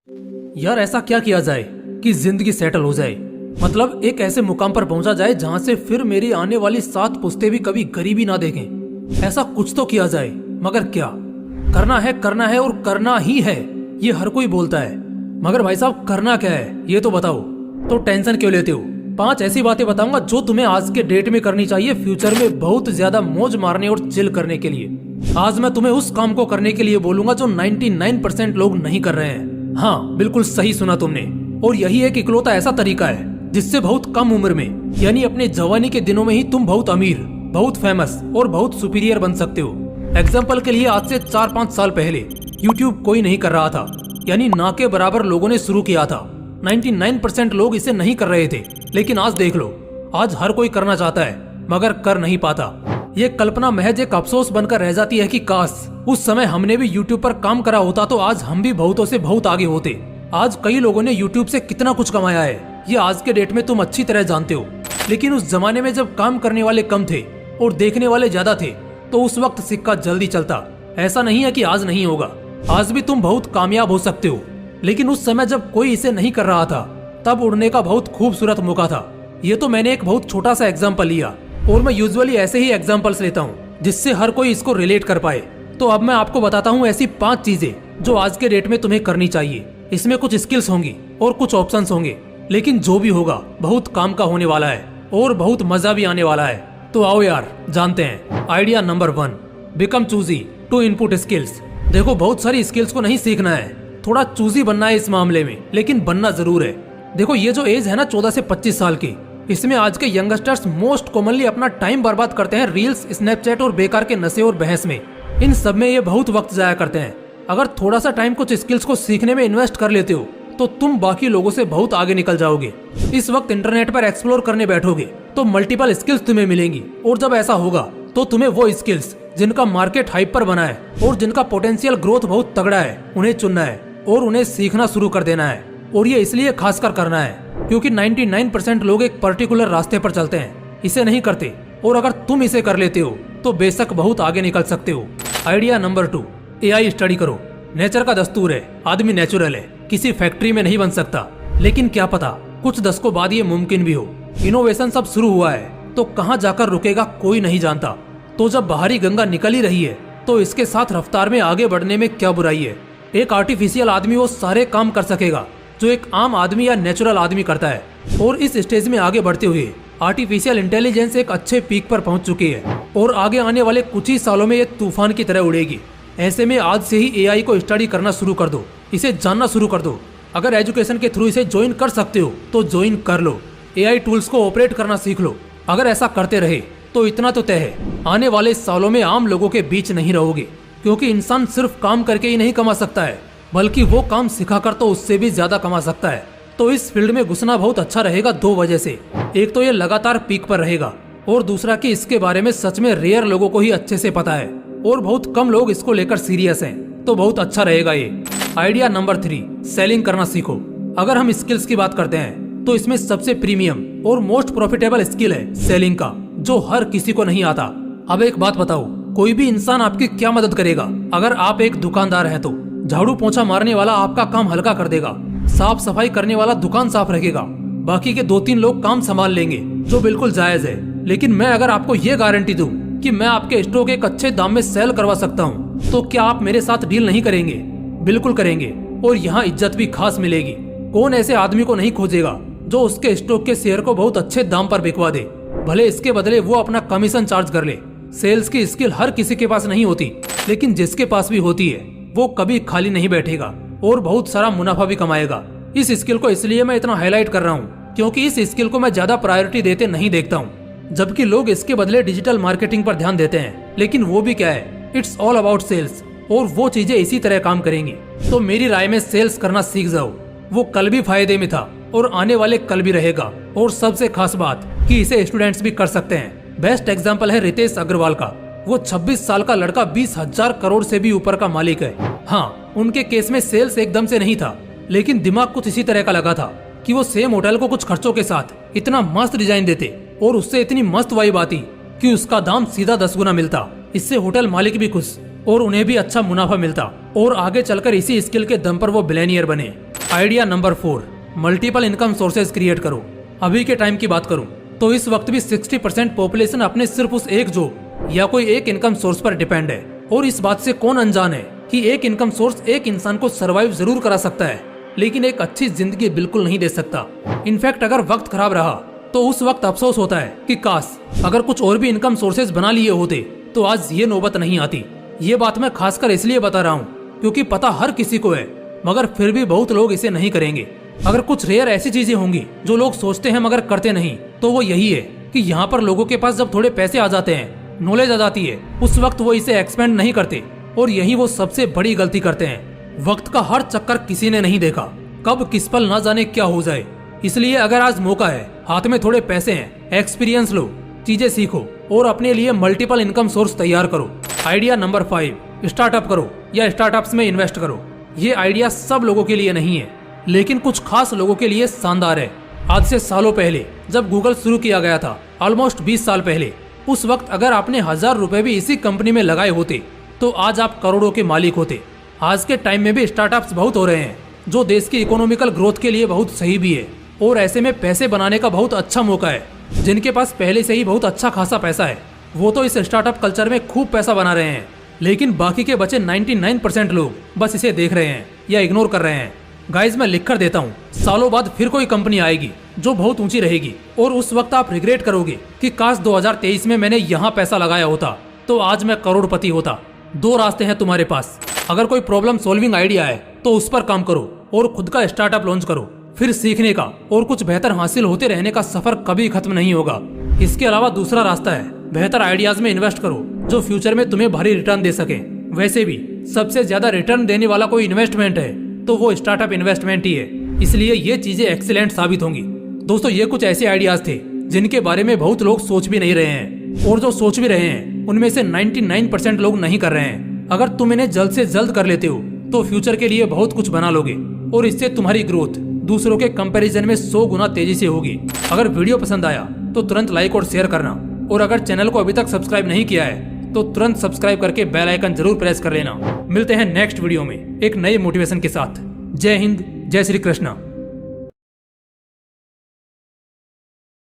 यार ऐसा क्या किया जाए कि जिंदगी सेटल हो जाए। मतलब एक ऐसे मुकाम पर पहुंचा जाए जहां से फिर मेरी आने वाली 7 पुश्तें भी कभी गरीबी ना देखें। ऐसा कुछ तो किया जाए, मगर क्या करना है और करना ही है। ये हर कोई बोलता है, मगर भाई साहब करना क्या है ये तो बताओ। तो टेंशन क्यों लेते हो? 5 ऐसी बातें बताऊंगा जो तुम्हें आज के डेट में करनी चाहिए, फ्यूचर में बहुत ज्यादा मौज मारने और चिल करने के लिए। आज मैं तुम्हें उस काम को करने के लिए बोलूंगा जो 99% लोग नहीं कर रहे हैं। हाँ, बिल्कुल सही सुना तुमने। और यही एक इकलौता ऐसा तरीका है जिससे बहुत कम उम्र में, यानी अपने जवानी के दिनों में ही तुम बहुत अमीर, बहुत फेमस और बहुत सुपीरियर बन सकते हो। एग्जाम्पल के लिए आज से 4-5 साल पहले यूट्यूब कोई नहीं कर रहा था, यानी ना के बराबर लोगों ने शुरू किया था। 99% लोग इसे नहीं कर रहे थे, लेकिन आज देख लो, आज हर कोई करना चाहता है मगर कर नहीं पाता। ये कल्पना महज एक अफसोस बनकर रह जाती है कि काश उस समय हमने भी यूट्यूब पर काम करा होता तो आज हम भी बहुतों से बहुत आगे होते। आज कई लोगों ने यूट्यूब से कितना कुछ कमाया है, ये आज के डेट में तुम अच्छी तरह जानते हो। लेकिन उस जमाने में जब काम करने वाले कम थे और देखने वाले ज्यादा थे, तो उस वक्त सिक्का जल्दी चलता। ऐसा नहीं है कि आज नहीं होगा, आज भी तुम बहुत कामयाब हो सकते हो। लेकिन उस समय जब कोई इसे नहीं कर रहा था, तब उड़ने का बहुत खूबसूरत मौका था। ये तो मैंने एक बहुत छोटा सा एग्जाम्पल लिया, और मैं यूजुअली ऐसे ही एग्जाम्पल्स लेता हूँ जिससे हर कोई इसको रिलेट कर पाए। तो अब मैं आपको बताता हूँ ऐसी 5 चीजें जो आज के डेट में तुम्हें करनी चाहिए। इसमें कुछ स्किल्स होंगी और कुछ ऑप्शंस होंगे, लेकिन जो भी होगा बहुत काम का होने वाला है और बहुत मजा भी आने वाला है। तो आओ यार जानते हैं। Idea number 1, become choosy to input skills. देखो, बहुत सारी स्किल्स को नहीं सीखना है, थोड़ा चूजी बनना है इस मामले में, लेकिन बनना जरूर है। देखो, ये जो एज है ना 14 से 25 साल की, इसमें आज के यंगस्टर्स मोस्ट कॉमनली अपना टाइम बर्बाद करते हैं रील्स, स्नैपचैट और बेकार के नशे और बहस में। इन सब में ये बहुत वक्त जाया करते हैं। अगर थोड़ा सा टाइम कुछ स्किल्स को सीखने में इन्वेस्ट कर लेते हो तो तुम बाकी लोगों से बहुत आगे निकल जाओगे। इस वक्त इंटरनेट पर एक्सप्लोर करने बैठोगे तो मल्टीपल स्किल्स तुम्हें मिलेंगी, और जब ऐसा होगा तो तुम्हें वो स्किल्स जिनका मार्केट हाइप पर बना है और जिनका पोटेंशियल ग्रोथ बहुत तगड़ा है, उन्हें चुनना है और उन्हें सीखना शुरू कर देना है। और ये इसलिए खासकर करना है क्योंकि 99% लोग एक पर्टिकुलर रास्ते पर चलते हैं, इसे नहीं करते। और अगर तुम इसे कर लेते हो तो बेशक बहुत आगे निकल सकते हो। आइडिया नंबर 2, AI स्टडी करो। नेचर का दस्तूर है, आदमी नेचुरल है, किसी फैक्ट्री में नहीं बन सकता। लेकिन क्या पता कुछ दशकों बाद ये मुमकिन भी हो। इनोवेशन सब शुरू हुआ है तो कहाँ जाकर रुकेगा कोई नहीं जानता। तो जब बाहरी गंगा निकल ही रही है तो इसके साथ रफ्तार में आगे बढ़ने में क्या बुराई है। एक आर्टिफिशियल आदमी वो सारे काम कर सकेगा जो एक आम आदमी या नेचुरल आदमी करता है। और इस स्टेज में आगे बढ़ते हुए आर्टिफिशियल इंटेलिजेंस एक अच्छे पीक पर पहुंच चुकी है और आगे आने वाले कुछ ही सालों में ये तूफान की तरह उड़ेगी। ऐसे में आज से ही AI को स्टडी करना शुरू कर दो, इसे जानना शुरू कर दो। अगर एजुकेशन के थ्रू इसे ज्वाइन कर सकते हो तो ज्वाइन कर लो। AI टूल्स को ऑपरेट करना सीख लो। अगर ऐसा करते रहे तो इतना तो तय है, आने वाले सालों में आम लोगों के बीच नहीं रहोगे। क्योंकि इंसान सिर्फ काम करके ही नहीं कमा सकता है, बल्कि वो काम सिखाकर तो उससे भी ज्यादा कमा सकता है। तो इस फील्ड में घुसना बहुत अच्छा रहेगा 2 वजह से। एक तो ये लगातार पीक पर रहेगा, और दूसरा कि इसके बारे में सच में रेयर लोगों को ही अच्छे से पता है और बहुत कम लोग इसको लेकर सीरियस हैं। तो बहुत अच्छा रहेगा ये। आइडिया नंबर 3, सेलिंग करना सीखो। अगर हम स्किल्स की बात करते हैं तो इसमें सबसे प्रीमियम और मोस्ट प्रॉफिटेबल स्किल है सेलिंग का, जो हर किसी को नहीं आता। अब एक बात बताओ, कोई भी इंसान आपकी क्या मदद करेगा? अगर आप एक दुकानदार हैं तो झाड़ू पोछा मारने वाला आपका काम हल्का कर देगा, साफ सफाई करने वाला दुकान साफ रखेगा, बाकी के 2-3 लोग काम संभाल लेंगे, जो बिल्कुल जायज है। लेकिन मैं अगर आपको ये गारंटी दूं कि मैं आपके स्टॉक एक अच्छे दाम में सेल करवा सकता हूं, तो क्या आप मेरे साथ डील नहीं करेंगे? बिल्कुल करेंगे, और यहाँ इज्जत भी खास मिलेगी। कौन ऐसे आदमी को नहीं खोजेगा जो उसके स्टॉक के शेयर को बहुत अच्छे दाम पर बिकवा दे, भले इसके बदले वो अपना कमीशन चार्ज कर ले। सेल्स की स्किल हर किसी के पास नहीं होती, लेकिन जिसके पास भी होती है वो कभी खाली नहीं बैठेगा और बहुत सारा मुनाफा भी कमाएगा। इस स्किल को इसलिए मैं इतना हाईलाइट कर रहा हूँ क्योंकि इस स्किल को मैं ज्यादा प्रायोरिटी देते नहीं देखता हूँ, जबकि लोग इसके बदले डिजिटल मार्केटिंग पर ध्यान देते हैं। लेकिन वो भी क्या है, इट्स ऑल अबाउट सेल्स, और वो चीजें इसी तरह काम करेंगी। तो मेरी राय में सेल्स करना सीख जाओ। वो कल भी फायदे में था और आने वाले कल भी रहेगा। और सबसे खास बात कि इसे स्टूडेंट्स भी कर सकते हैं। बेस्ट एग्जाम्पल है रितेश अग्रवाल का। वो 26 साल का लड़का 20,000 करोड़ से भी ऊपर का मालिक है। हाँ, उनके केस में सेल्स एकदम से नहीं था, लेकिन दिमाग कुछ इसी तरह का लगा था कि वो सेम होटल को कुछ खर्चों के साथ इतना मस्त डिजाइन देते और उससे इतनी मस्त वाइब आती कि उसका दाम सीधा 10 गुना मिलता। इससे होटल मालिक भी खुश और उन्हें भी अच्छा मुनाफा मिलता और आगे चलकर इसी स्किल के दम पर वो बिलियनियर बने। Idea number 4, multiple income sources create करो। अभी के टाइम की बात करूं तो इस वक्त भी 60% पॉपुलेशन अपने सिर्फ उस एक जॉब या कोई एक इनकम सोर्स पर डिपेंड है। और इस बात से कौन अनजान है कि एक इनकम सोर्स एक इंसान को सरवाइव जरूर करा सकता है, लेकिन एक अच्छी जिंदगी बिल्कुल नहीं दे सकता। इनफैक्ट अगर वक्त खराब रहा तो उस वक्त अफसोस होता है कि काश अगर कुछ और भी इनकम सोर्सेज बना लिए होते तो आज ये नौबत नहीं आती। ये बात मैं खासकर इसलिए बता रहा हूँ क्योंकि पता हर किसी को है, मगर फिर भी बहुत लोग इसे नहीं करेंगे। अगर कुछ रेयर ऐसी चीजें होंगी जो लोग सोचते हैं मगर करते नहीं, तो वो यही है कि यहाँ पर लोगों के पास जब थोड़े पैसे आ जाते हैं, नॉलेज आ जाती है, उस वक्त वो इसे एक्सपेंड नहीं करते और यही वो सबसे बड़ी गलती करते हैं। वक्त का हर चक्कर किसी ने नहीं देखा, कब किस पल ना जाने क्या हो जाए। इसलिए अगर आज मौका है, हाथ में थोड़े पैसे हैं, एक्सपीरियंस लो, चीजें सीखो और अपने लिए मल्टीपल इनकम सोर्स तैयार करो। आइडिया नंबर 5, स्टार्टअप करो या स्टार्टअप्स में इन्वेस्ट करो। ये आइडिया सब लोगों के लिए नहीं है, लेकिन कुछ खास लोगों के लिए शानदार है। आज से सालों पहले जब गूगल शुरू किया गया था, ऑलमोस्ट 20 साल पहले, उस वक्त अगर आपने 1000 रुपए भी इसी कंपनी में लगाए होते तो आज आप करोड़ों के मालिक होते। आज के टाइम में भी स्टार्टअप्स बहुत हो रहे हैं जो देश की इकोनॉमिकल ग्रोथ के लिए बहुत सही भी है, और ऐसे में पैसे बनाने का बहुत अच्छा मौका है। जिनके पास पहले से ही बहुत अच्छा खासा पैसा है वो तो इस स्टार्टअप कल्चर में खूब पैसा बना रहे हैं, लेकिन बाकी के बचे 99% लोग बस इसे देख रहे हैं या इग्नोर कर रहे हैं। गाइज मैं लिख कर देता हूँ, सालों बाद फिर कोई कंपनी आएगी जो बहुत ऊंची रहेगी और उस वक्त आप रिग्रेट करोगे कि काश 2023 में मैंने यहाँ पैसा लगाया होता तो आज मैं करोड़पति होता। 2 रास्ते हैं तुम्हारे पास। अगर कोई प्रॉब्लम सॉल्विंग आइडिया है तो उस पर काम करो और खुद का स्टार्टअप लॉन्च करो। फिर सीखने का और कुछ बेहतर हासिल होते रहने का सफर कभी खत्म नहीं होगा। इसके अलावा दूसरा रास्ता है, बेहतर आइडियाज में इन्वेस्ट करो जो फ्यूचर में तुम्हें भारी रिटर्न दे सके। वैसे भी सबसे ज्यादा रिटर्न देने वाला कोई इन्वेस्टमेंट है तो वो स्टार्टअप इन्वेस्टमेंट ही है, इसलिए ये चीजें एक्सीलेंट साबित होंगी। दोस्तों ये कुछ ऐसे आइडियाज थे जिनके बारे में बहुत लोग सोच भी नहीं रहे हैं, और जो सोच भी रहे हैं उनमें से 99% लोग नहीं कर रहे हैं। अगर तुम इन्हें जल्द से जल्द कर लेते हो तो फ्यूचर के लिए बहुत कुछ बना लोगे और इससे तुम्हारी ग्रोथ दूसरों के कंपैरिजन में 100 गुना तेजी से होगी। अगर वीडियो पसंद आया तो तुरंत लाइक और शेयर करना, और अगर चैनल को अभी तक सब्सक्राइब नहीं किया है तो तुरंत सब्सक्राइब करके बेल आइकन जरूर प्रेस कर लेना। मिलते हैं नेक्स्ट वीडियो में एक नए मोटिवेशन के साथ। जय हिंद, जय श्री कृष्णा।